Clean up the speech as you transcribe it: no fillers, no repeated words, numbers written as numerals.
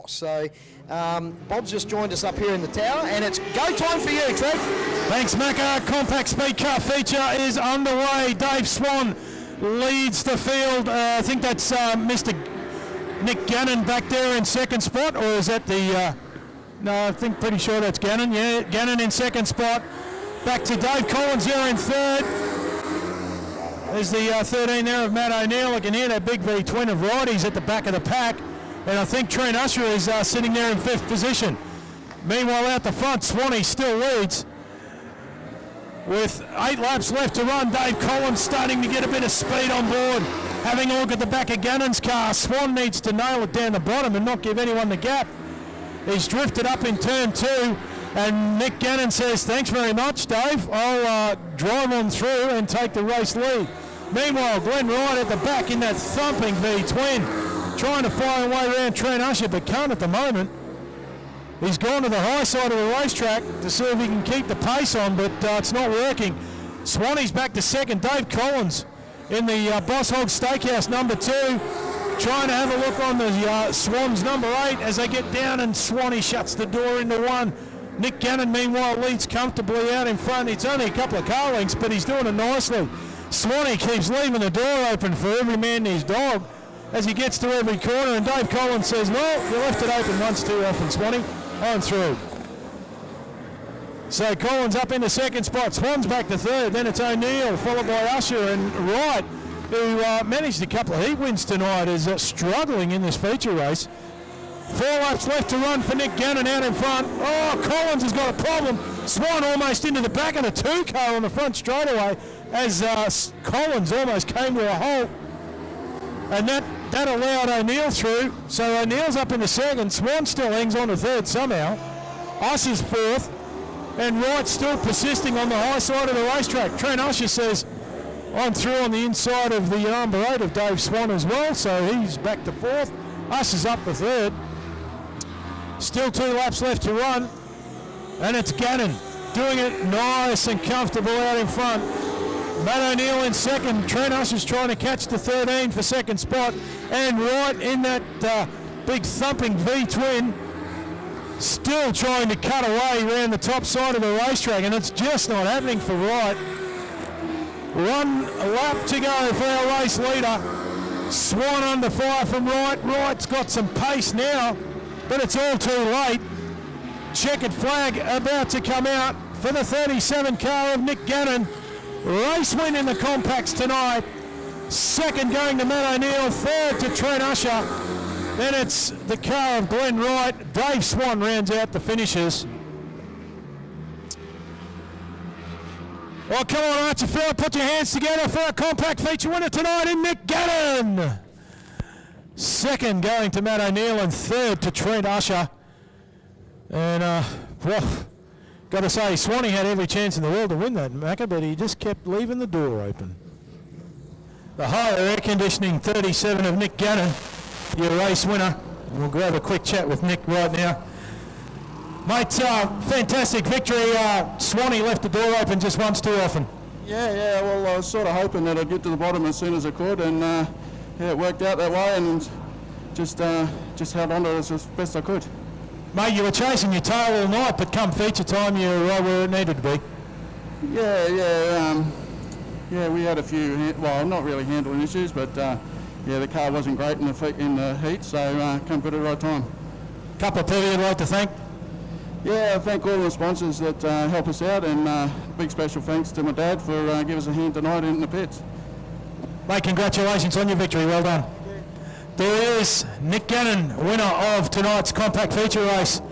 So Bob's just joined us up here in the tower, and it's go time for you, Trev. Thanks, Macca. Compact Speed Car feature is underway. Dave Swan leads the field. I think that's Mr. Nick Gannon back there in second spot, or is that the... no, I think pretty sure that's Gannon. Yeah, Gannon in second spot. Back to Dave Collins here in third. There's the 13 there of Matt O'Neill. I can hear that big V-twin of righties at the back of the pack. And I think Trent Usher is sitting there in fifth position. Meanwhile, out the front, Swanee still leads. With 8 laps left to run, Dave Collins starting to get a bit of speed on board. Having a look at the back of Gannon's car, Swan needs to nail it down the bottom and not give anyone the gap. He's drifted up in turn 2, and Nick Gannon says, thanks very much, Dave. I'll drive on through and take the race lead. Meanwhile, Glenn Wright at the back in that thumping V-twin. Trying to fly away around Trent Usher, but can't at the moment. He's gone to the high side of the racetrack to see if he can keep the pace on, but it's not working. Swanee's back to second. Dave Collins in the Boss Hog Steakhouse number 2, trying to have a look on the Swans number 8 as they get down, and Swanee shuts the door into 1. Nick Gannon, meanwhile, leads comfortably out in front. It's only a couple of car lengths, but he's doing it nicely. Swanee keeps leaving the door open for every man and his dog as he gets to every corner, and Dave Collins says, well, you left it open once too often, Swanee. On through. So Collins up into second spot, Swan's back to third, then it's O'Neill, followed by Usher, and Wright, who managed a couple of heat wins tonight, is struggling in this feature race. 4 laps left to run for Nick Gannon out in front. Oh, Collins has got a problem. Swan almost into the back of the 2 car on the front straightaway as Collins almost came to a halt. And that allowed O'Neill through. So O'Neill's up into second. Swan still hangs on to third somehow. Usher's fourth. And Wright still persisting on the high side of the racetrack. Trent Usher says, I'm through on the inside of the number 8 of Dave Swan as well. So he's back to fourth. Usher's up to third. Still 2 laps left to run. And it's Gannon doing it nice and comfortable out in front. Matt O'Neill in second. Trent Usher's trying to catch the 13 for second spot. And Wright in that big thumping V-twin, still trying to cut away around the top side of the racetrack, and it's just not happening for Wright. 1 lap to go for our race leader. Swan under fire from Wright. Wright's got some pace now, but it's all too late. Checkered flag about to come out for the 37 car of Nick Gannon. Race win in the compacts tonight. Second going to Matt O'Neill, third to Trent Usher. Then it's the car of Glenn Wright. Dave Swan rounds out the finishes. Well, come on, Archerfield, put your hands together for a compact feature winner tonight in Nick Gannon. Second going to Matt O'Neill, and third to Trent Usher. And, well, got to say, Swanee had every chance in the world to win that, Macca, but he just kept leaving the door open. The higher air conditioning 37 of Nick Gannon, your race winner. We'll grab a quick chat with Nick right now. Mate, fantastic victory. Swanee left the door open just once too often. Yeah, well, I was sort of hoping that I'd get to the bottom as soon as I could, and yeah, it worked out that way, and just held on to it as best I could. Mate, you were chasing your tail all night, but come feature time, you were right where it needed to be. Yeah, we had a few, well, not really handling issues, but yeah, the car wasn't great in the heat, so come good at the right time. Couple of people you'd like to thank? Yeah, I thank all the sponsors that help us out, and big special thanks to my dad for giving us a hand tonight in the pits. Mate, congratulations on your victory, well done. There is Nick Gannon, winner of tonight's compact feature race.